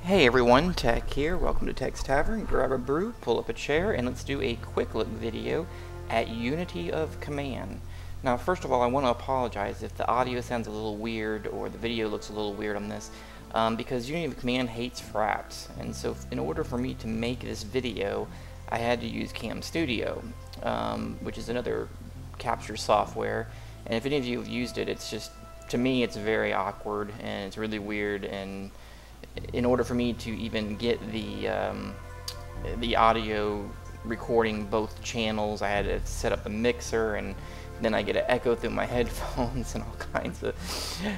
Hey everyone, Tech here. Welcome to Tech's Tavern. Grab a brew, pull up a chair, and let's do a quick look video at Unity of Command. Now, first of all, I want to apologize if the audio sounds a little weird or the video looks a little weird on this, because Unity of Command hates fraps, and so in order for me to make this video, I had to use Cam Studio, which is another capture software. And if any of you have used it, it's just, to me, it's very awkward and it's really weird. And in order for me to even get the audio recording both channels, I had to set up a mixer, and then I get an echo through my headphones and all kinds of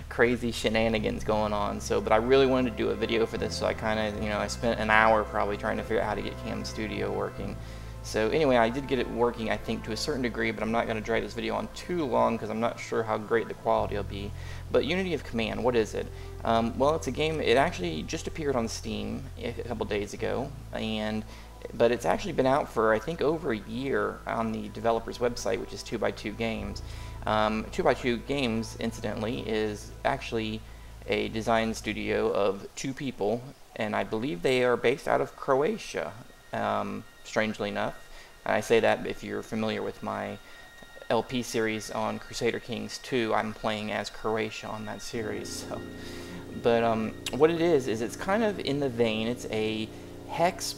crazy shenanigans going on. So, but I really wanted to do a video for this, so I kind of, I spent an hour probably trying to figure out how to get Cam Studio working. So anyway, I did get it working, I think, to a certain degree, but I'm not going to drag this video on too long because I'm not sure how great the quality will be. But Unity of Command, what is it? Well, it's a game. It actually just appeared on Steam a couple days ago, but it's actually been out for, I think, over a year on the developer's website, which is 2x2 Games. 2x2 Games, incidentally, is actually a design studio of two people, and I believe they are based out of Croatia. Strangely enough, and I say that if you're familiar with my LP series on Crusader Kings 2, I'm playing as Croatia on that series. So, but what it is it's kind of in the vein. It's a hex,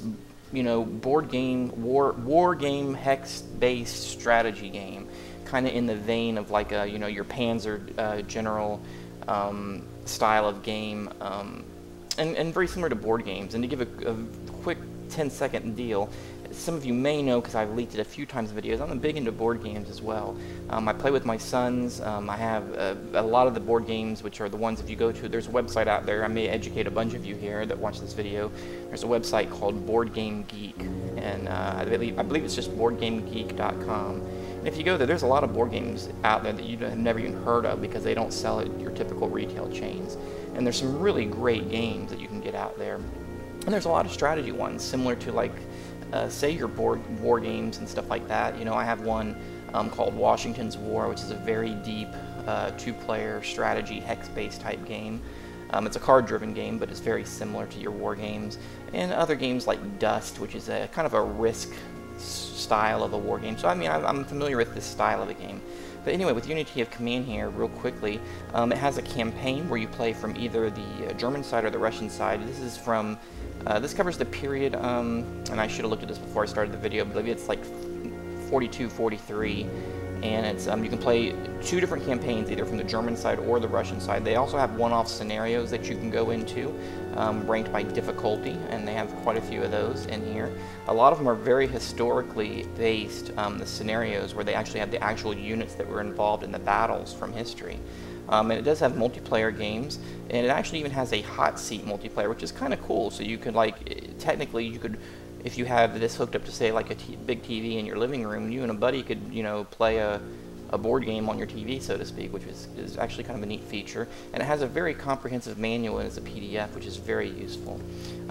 board game, war game hex-based strategy game, kind of in the vein of like a your Panzer General style of game, and very similar to board games. And to give a quick 10-second deal, some of you may know because I've leaked it a few times in videos, I'm big into board games as well. I play with my sons. I have a lot of the board games, which are the ones, if you go to, there's a website out there, I may educate a bunch of you here that watch this video. There's a website called Board Game Geek, and I believe it's just boardgamegeek.com. And if you go there, there's a lot of board games out there that you have never even heard of because they don't sell at your typical retail chains. And there's some really great games that you can get out there. And there's a lot of strategy ones, similar to like, say your war games and stuff like that. I have one called Washington's War, which is a very deep two-player strategy hex-based type game. It's a card-driven game, but it's very similar to your war games. And other games like Dust, which is a kind of a risk style of a war game. So I mean, I'm familiar with this style of a game. But anyway, with Unity of Command here, real quickly, it has a campaign where you play from either the German side or the Russian side. This is from, this covers the period, and I should have looked at this before I started the video, but it's like 42, 43, and it's, you can play two different campaigns, either from the German side or the Russian side. They also have one-off scenarios that you can go into, ranked by difficulty, and they have quite a few of those in here. A lot of them are very historically based, the scenarios where they actually have the actual units that were involved in the battles from history. And it does have multiplayer games, and it actually even has a hot seat multiplayer, which is kind of cool. So you could, like, technically you could, if you have this hooked up to, say, like a big TV in your living room, you and a buddy could, play a board game on your TV, so to speak, which is actually kind of a neat feature. And it has a very comprehensive manual as a PDF, which is very useful.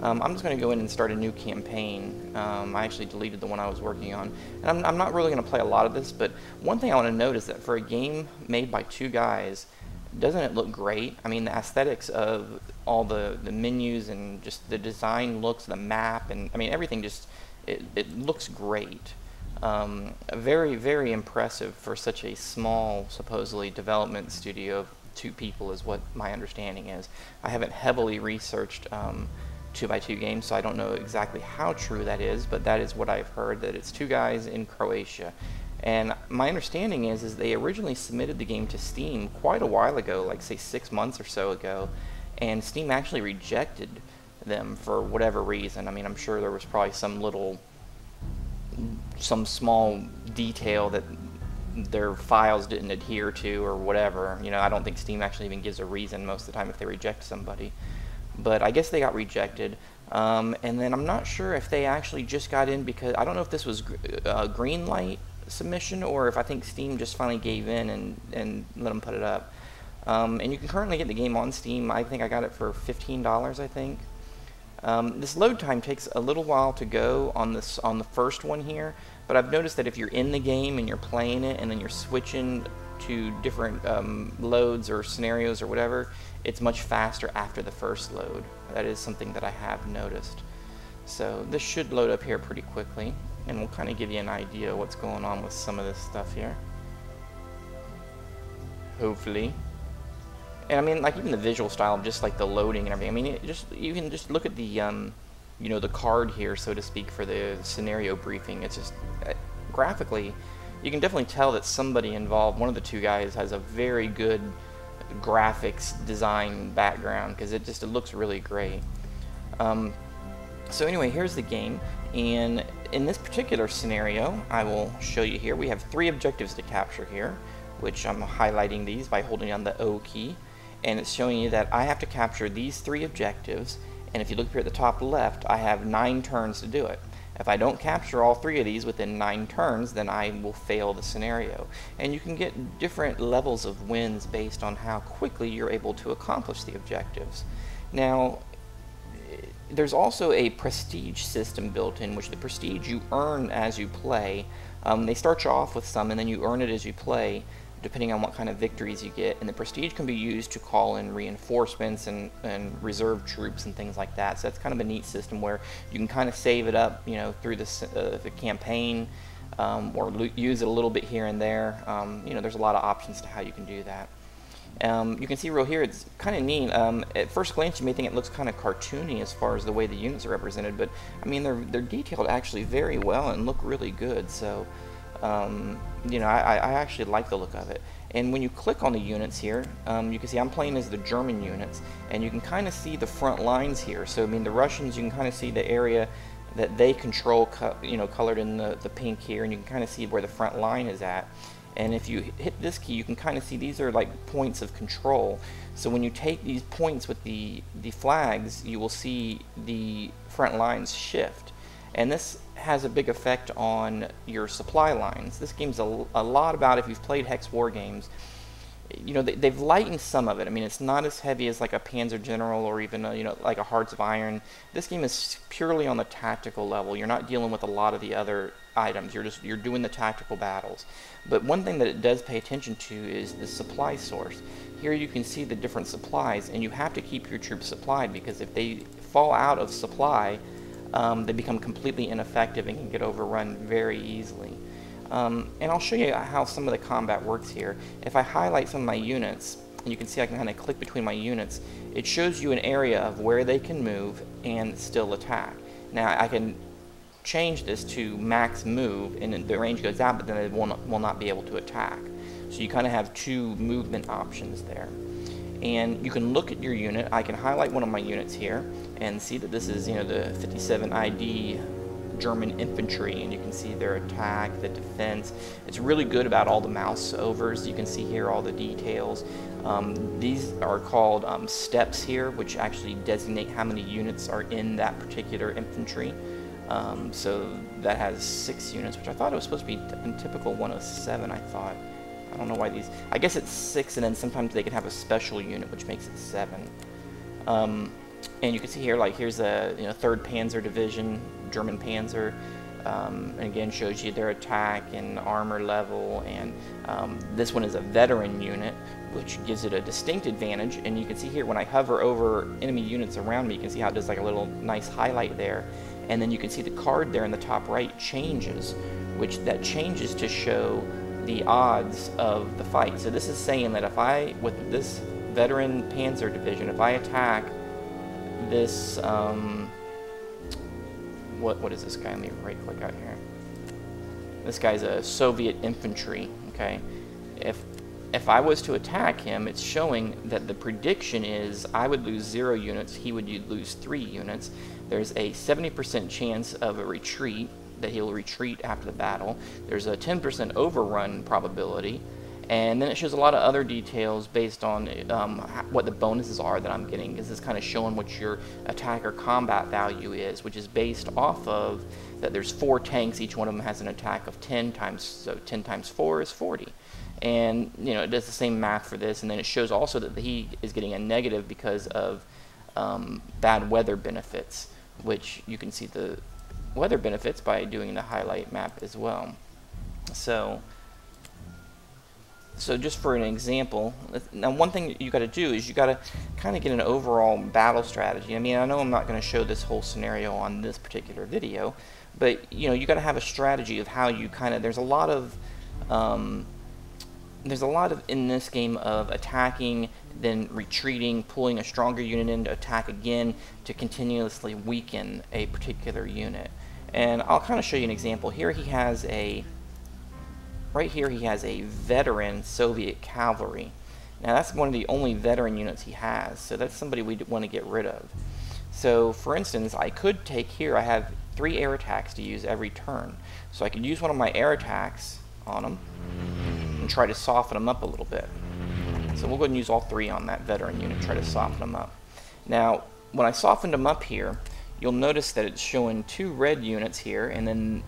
I'm just going to go in and start a new campaign. I actually deleted the one I was working on. And I'm not really going to play a lot of this, but one thing I want to note is that for a game made by two guys, doesn't it look great? I mean, the aesthetics of all the menus and just the design looks, the map, and I mean, everything just, it looks great. Very, very impressive for such a small, supposedly, development studio of two people is what my understanding is. I haven't heavily researched 2x2 Games, so I don't know exactly how true that is, but that is what I've heard, that it's two guys in Croatia. And my understanding is they originally submitted the game to Steam quite a while ago, like say 6 months or so ago, and Steam actually rejected them for whatever reason. I mean, I'm sure there was probably some small detail that their files didn't adhere to or whatever. I don't think Steam actually even gives a reason most of the time if they reject somebody. But I guess they got rejected. And then I'm not sure if they actually just got in because, I don't know if this was a green light submission or if I think Steam just finally gave in and let them put it up. And you can currently get the game on Steam. I think I got it for $15, I think. This load time takes a little while to go on the first one here, but I've noticed that if you're in the game and you're playing it and then you're switching to different loads or scenarios or whatever, it's much faster after the first load. That is something that I have noticed. So this should load up here pretty quickly, and we'll kind of give you an idea of what's going on with some of this stuff here. Hopefully. And I mean, like, even the visual style, just like the loading and everything. I mean, you can just look at the you know, the card here, so to speak, for the scenario briefing. It's just graphically, you can definitely tell that somebody involved, one of the two guys, has a very good graphics design background, because it looks really great. So anyway, here's the game, and in this particular scenario, I will show you here. We have 3 objectives to capture here, which I'm highlighting these by holding down the O key, and it's showing you that I have to capture these 3 objectives, and if you look here at the top left, I have 9 turns to do it. If I don't capture all 3 of these within 9 turns, then I will fail the scenario. And you can get different levels of wins based on how quickly you're able to accomplish the objectives. Now, there's also a prestige system built in, which the prestige you earn as you play. They start you off with some, and then you earn it as you play, depending on what kind of victories you get. And the prestige can be used to call in reinforcements and reserve troops and things like that. So that's kind of a neat system where you can kind of save it up, you know, through the campaign, or use it a little bit here and there. You know, there's a lot of options to how you can do that. You can see real here, it's kind of neat. At first glance, you may think it looks kind of cartoony as far as the way the units are represented, but I mean, they're detailed actually very well and look really good. So, you know, I actually like the look of it. And when you click on the units here, you can see I'm playing as the German units, and you can kind of see the front lines here. So, I mean, the Russians, you can kind of see the area that they control, you know, colored in the pink here, and you can kind of see where the front line is at. And if you hit this key, you can kind of see these are like points of control. So when you take these points with the flags, you will see the front lines shift. And this has a big effect on your supply lines. This game's a lot about, if you've played Hex Wargames, you know, they've lightened some of it. I mean, it's not as heavy as like a Panzer General or even a, you know, like a Hearts of Iron. This game is purely on the tactical level. You're not dealing with a lot of the other items. You're doing the tactical battles. But one thing that it does pay attention to is the supply source. Here you can see the different supplies, and you have to keep your troops supplied, because if they fall out of supply, they become completely ineffective and can get overrun very easily. And I'll show you how some of the combat works here. If I highlight some of my units, and you can see I can kind of click between my units, it shows you an area of where they can move and still attack. Now I can change this to max move, and the range goes out, but then it will not be able to attack. So you kind of have 2 movement options there. And you can look at your unit. I can highlight one of my units here and see that this is, you know, the 57 ID German infantry, and you can see their attack, the defense. It's really good about all the mouse overs. You can see here all the details. These are called steps here, which actually designate how many units are in that particular infantry. So that has 6 units, which I thought it was supposed to be in typical 107, I thought. I don't know why these, I guess it's 6, and then sometimes they can have a special unit, which makes it 7. And you can see here, like, here's a, you know, 3rd Panzer Division, German Panzer, and again shows you their attack and armor level. And this one is a veteran unit, which gives it a distinct advantage. And you can see here when I hover over enemy units around me, you can see how it does like a little nice highlight there. And then you can see the card there in the top right changes, which that changes to show the odds of the fight. So this is saying that if I, with this veteran Panzer Division, if I attack this, what is this guy? Let me right click out here. This guy's a Soviet infantry, okay? If I was to attack him, it's showing that the prediction is I would lose 0 units, he would lose 3 units. There's a 70% chance of a retreat, that he'll retreat after the battle. There's a 10% overrun probability, and then it shows a lot of other details based on what the bonuses are that I'm getting. This is kind of showing what your attack or combat value is, which is based off of that there's 4 tanks, each one of them has an attack of 10 times, so 10 times 4 is 40. And, you know, it does the same math for this, and then it shows also that he is getting a negative because of bad weather benefits, which you can see the weather benefits by doing the highlight map as well. So So just for an example, now one thing you got to do is you got to kind of get an overall battle strategy. I mean, I know I'm not going to show this whole scenario on this particular video, but you know, you got to have a strategy of how you kind of, there's a lot of in this game of attacking, then retreating, pulling a stronger unit in to attack again to continuously weaken a particular unit. And I'll kind of show you an example. Here he has a, right here he has a veteran Soviet cavalry. Now that's one of the only veteran units he has, so that's somebody we want to get rid of. So for instance, I could take here, I have 3 air attacks to use every turn. So I could use one of my air attacks on him and try to soften him up a little bit. So we'll go ahead and use all 3 on that veteran unit, try to soften him up. Now, when I softened him up here, you'll notice that it's showing 2 red units here and then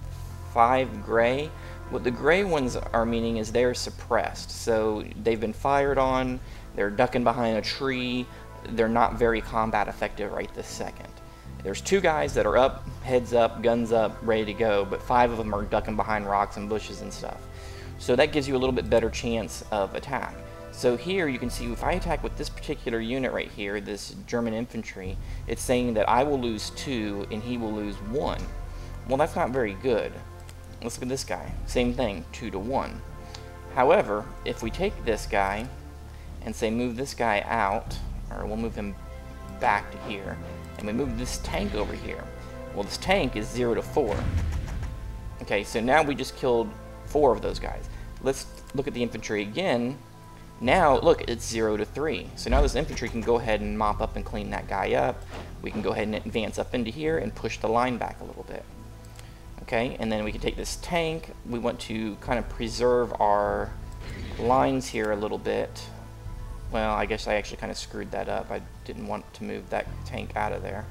5 gray. What the gray ones are meaning is they're suppressed. So they've been fired on, they're ducking behind a tree, they're not very combat effective right this second. There's 2 guys that are up, heads up, guns up, ready to go, but 5 of them are ducking behind rocks and bushes and stuff. So that gives you a little bit better chance of attack. So here you can see if I attack with this particular unit right here, this German infantry, it's saying that I will lose 2 and he will lose 1. Well, that's not very good. Let's look at this guy. Same thing, 2 to 1. However, if we take this guy and say move this guy out, or we'll move him back to here, and we move this tank over here. Well, this tank is 0 to 4. Okay, so now we just killed 4 of those guys. Let's look at the infantry again. Now, look, it's 0 to 3. So now this infantry can go ahead and mop up and clean that guy up. We can go ahead and advance up into here and push the line back a little bit. Okay, and then we can take this tank. We want to kind of preserve our lines here a little bit. Well, I guess I actually kind of screwed that up. I didn't want to move that tank out of there.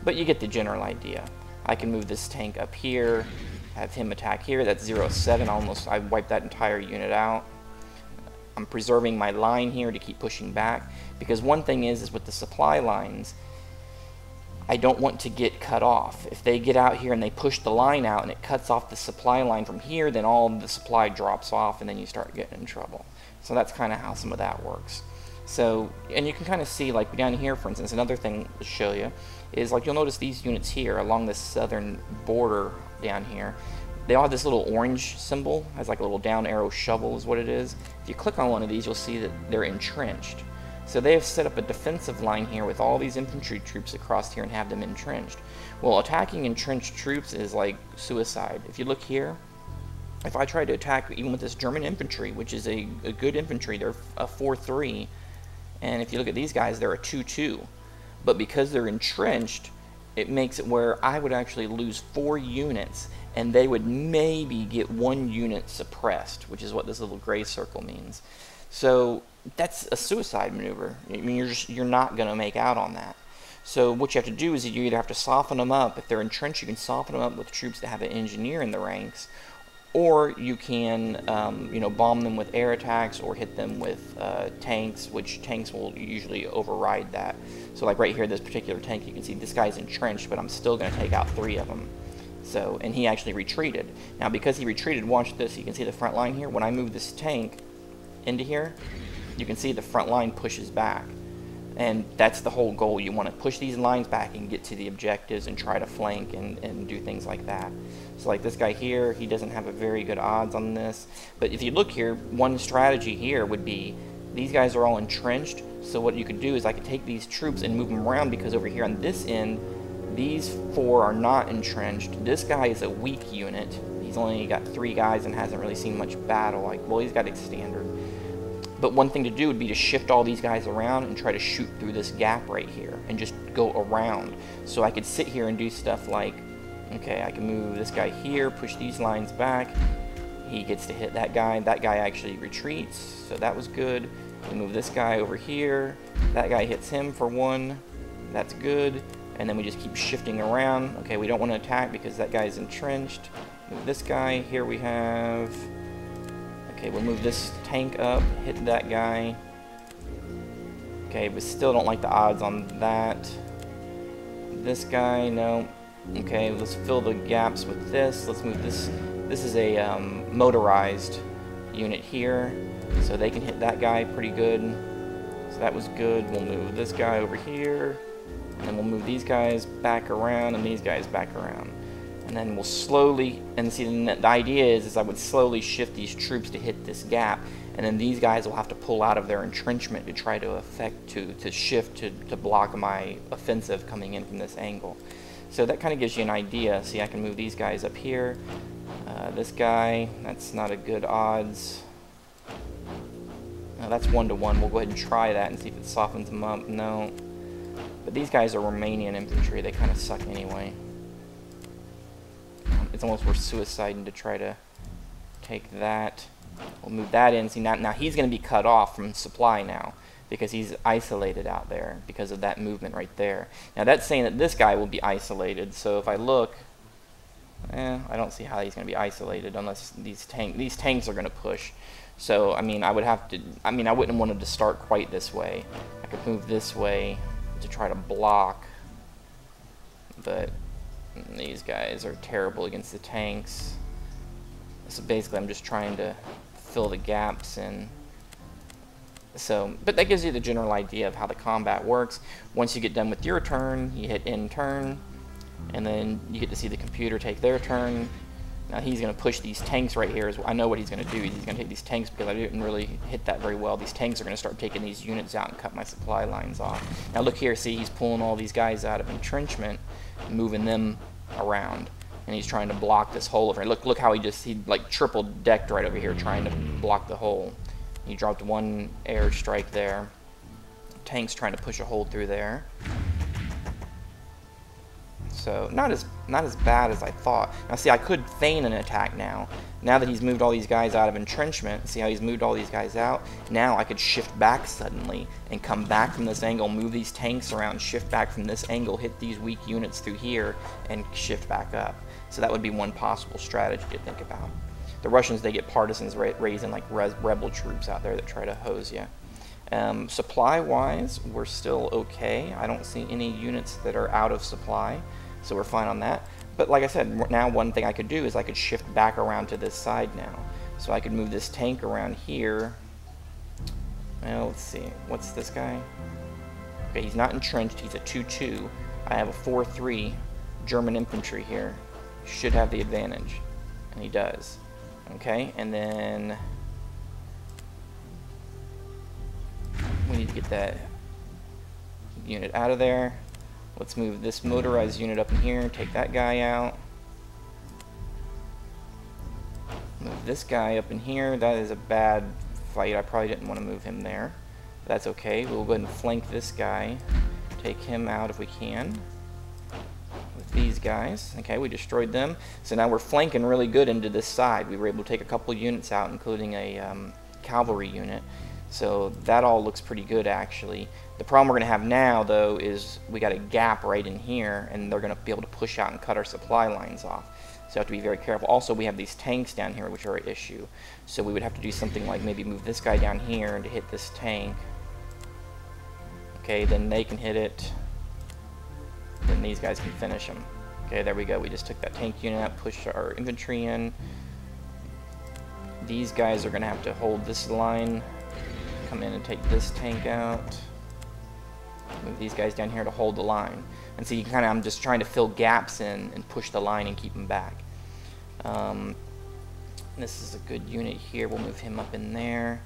But you get the general idea. I can move this tank up here, have him attack here. That's 0-7. I wiped that entire unit out. I'm preserving my line here to keep pushing back, because one thing is with the supply lines, I don't want to get cut off. If they get out here and they push the line out and it cuts off the supply line from here, then all of the supply drops off and then you start getting in trouble. So that's kind of how some of that works. So, and you can kind of see, like down here, for instance, another thing to show you is, like, you'll notice these units here along this southern border down here, they all have this little orange symbol, has like a little down arrow shovel is what it is. If you click on one of these, you'll see that they're entrenched. So they have set up a defensive line here with all these infantry troops across here and have them entrenched. Well, attacking entrenched troops is like suicide. If you look here, if I try to attack even with this German infantry, which is a good infantry, they're a 4-3, and if you look at these guys, they're a 2-2. But because they're entrenched, it makes it where I would actually lose 4 units, and they would maybe get 1 unit suppressed, which is what this little gray circle means. So that's a suicide maneuver. I mean, you're not going to make out on that. So what you have to do is you either have to soften them up. If they're entrenched, you can soften them up with troops that have an engineer in the ranks, or you can you know, bomb them with air attacks or hit them with tanks, which tanks will usually override that. So like right here, this particular tank, you can see this guy's entrenched, but I'm still going to take out 3 of them. So, and he actually retreated. Now because he retreated, watch this, you can see the front line here. When I move this tank into here, you can see the front line pushes back. And that's the whole goal. You want to push these lines back and get to the objectives and try to flank and do things like that. So like this guy here, he doesn't have a very good odds on this. But if you look here, one strategy here would be, these guys are all entrenched. So what you could do is I could take these troops and move them around, because over here on this end, these 4 are not entrenched. This guy is a weak unit. He's only got 3 guys and hasn't really seen much battle. Like, well, he's got a standard. But one thing to do would be to shift all these guys around and try to shoot through this gap right here and just go around. So I could sit here and do stuff like, okay, I can move this guy here, push these lines back. He gets to hit that guy. That guy actually retreats, so that was good. We move this guy over here. That guy hits him for 1. That's good. And then we just keep shifting around. Okay, we don't want to attack because that guy's entrenched. Move this guy. Here we have... Okay, we'll move this tank up, hit that guy. Okay, but still don't like the odds on that. This guy, no. Okay, let's fill the gaps with this. Let's move this. This is a motorized unit here. So they can hit that guy pretty good. So that was good. We'll move this guy over here. And then we'll move these guys back around and these guys back around. And then we'll slowly, and see, the idea is I would slowly shift these troops to hit this gap. And then these guys will have to pull out of their entrenchment to try to shift to block my offensive coming in from this angle. So that kind of gives you an idea. See, I can move these guys up here. This guy, that's not a good odds. That's 1-to-1. We'll go ahead and try that and see if it softens them up. No. But these guys are Romanian infantry. They kind of suck anyway. It's almost worth suiciding to try to take that. We'll move that in. See, now he's going to be cut off from supply now because he's isolated out there because of that movement right there. Now that's saying that this guy will be isolated. So if I look, I don't see how he's going to be isolated unless these tanks are going to push. So I mean, I wouldn't want him to start quite this way. I could move this way to try to block, but these guys are terrible against the tanks. So basically I'm just trying to fill the gaps in. So, but that gives you the general idea of how the combat works. Once you get done with your turn, you hit end turn, and then you get to see the computer take their turn. Now he's going to push these tanks right here. I know what he's going to do. He's going to take these tanks because I didn't really hit that very well. These tanks are going to start taking these units out and cut my supply lines off. Now look here, see, he's pulling all these guys out of entrenchment, moving them around, and he's trying to block this hole over here. Look how he like triple decked right over here trying to block the hole. He dropped one airstrike there. Tank's trying to push a hole through there. So not as bad as I thought. Now see, I could feign an attack now. Now that he's moved all these guys out of entrenchment, see how he's moved all these guys out? Now I could shift back suddenly and come back from this angle, move these tanks around, shift back from this angle, hit these weak units through here, and shift back up. So that would be one possible strategy to think about. The Russians, they get partisans raising like rebel troops out there that try to hose you. Supply-wise, we're still okay. I don't see any units that are out of supply, so we're fine on that. But like I said, now one thing I could do is I could shift back around to this side now. So I could move this tank around here. Well, let's see. What's this guy? Okay, he's not entrenched. He's a 2-2. I have a 4-3 German infantry here. Should have the advantage. And he does. Okay, and then we need to get that unit out of there. Let's move this motorized unit up in here, take that guy out. Move this guy up in here. That is a bad fight. I probably didn't want to move him there. That's okay. We'll go ahead and flank this guy. Take him out if we can. With these guys. Okay, we destroyed them. So now we're flanking really good into this side. We were able to take a couple units out, including a cavalry unit. So that all looks pretty good, actually. The problem we're going to have now, though, is we got a gap right in here, and they're going to be able to push out and cut our supply lines off. So you have to be very careful. Also, we have these tanks down here, which are an issue. So we would have to do something like maybe move this guy down here to hit this tank. Okay, then they can hit it. Then these guys can finish them. Okay, there we go. We just took that tank unit out, pushed our infantry in. These guys are going to have to hold this line. Come in and take this tank out. Move these guys down here to hold the line. And so you can I'm just trying to fill gaps in and push the line and keep them back. This is a good unit here. We'll move him up in there.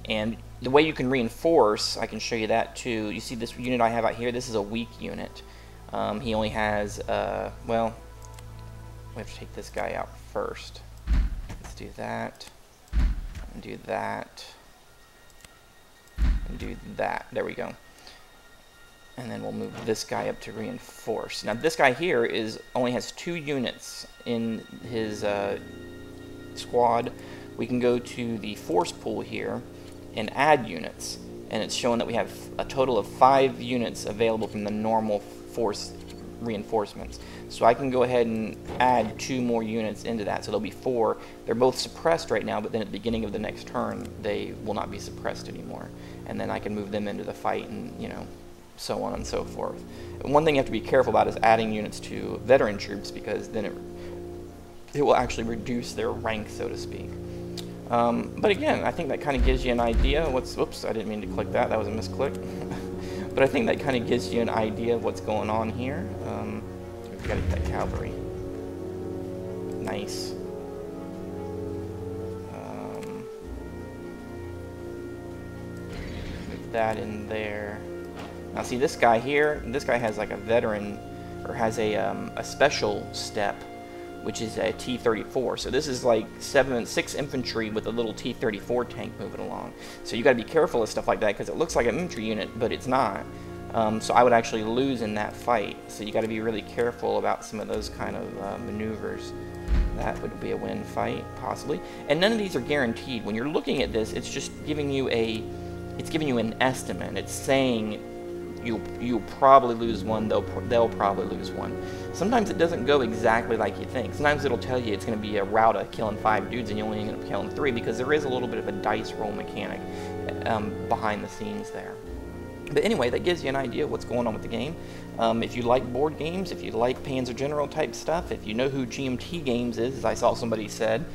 And the way you can reinforce, I can show you that too. You see this unit I have out here? This is a weak unit. He only has, well, we have to take this guy out first. Let's do that. And do that. And do that. There we go. And then we'll move this guy up to reinforce. Now this guy here only has 2 units in his squad. We can go to the force pool here and add units, and it's showing that we have a total of 5 units available from the normal force reinforcements. So I can go ahead and add 2 more units into that, so there'll be 4. They're both suppressed right now, but then at the beginning of the next turn they will not be suppressed anymore, and then I can move them into the fight, and so on and so forth. And one thing you have to be careful about is adding units to veteran troops, because then it will actually reduce their rank, so to speak. But again, I think that kind of gives you an idea of what's, oops, I didn't mean to click that, that was a misclick. But I think that kind of gives you an idea of what's going on here. We've got to get that cavalry. Nice. Put that in there. Now see this guy here, this guy has like a veteran, or has a special step, which is a T-34. So this is like 6 infantry with a little T-34 tank moving along. So you got to be careful of stuff like that because it looks like an infantry unit, but it's not. So I would actually lose in that fight. So you got to be really careful about some of those kind of maneuvers. That would be a win fight, possibly. And none of these are guaranteed. When you're looking at this, it's just giving you an estimate. It's saying you'll probably lose one, they'll probably lose one. Sometimes it doesn't go exactly like you think. Sometimes it'll tell you it's going to be a rout of killing 5 dudes and you only end up killing 3 because there is a little bit of a dice roll mechanic behind the scenes there. But anyway, that gives you an idea of what's going on with the game. If you like board games, if you like Panzer General type stuff, if you know who GMT Games is, as I saw somebody said,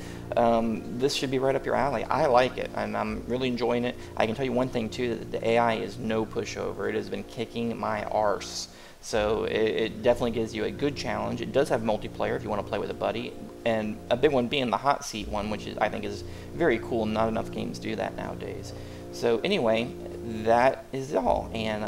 this should be right up your alley. I like it, and I'm really enjoying it. I can tell you one thing, too, that the AI is no pushover. It has been kicking my arse. So it definitely gives you a good challenge. It does have multiplayer if you want to play with a buddy, and a big one being the hot seat one, which I think is very cool. Not enough games do that nowadays. So anyway, that is all, and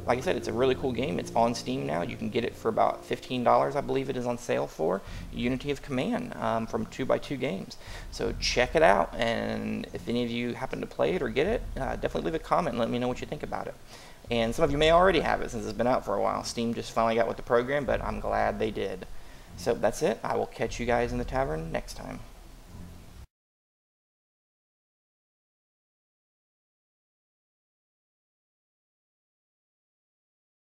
like I said, it's a really cool game. It's on Steam now. You can get it for about $15, I believe it is on sale for Unity of Command from 2x2 Games. So check it out, and if any of you happen to play it or get it, definitely leave a comment and let me know what you think about it. And some of you may already have it since it's been out for a while. Steam just finally got with the program, but I'm glad they did. So that's it. I will catch you guys in the tavern next time.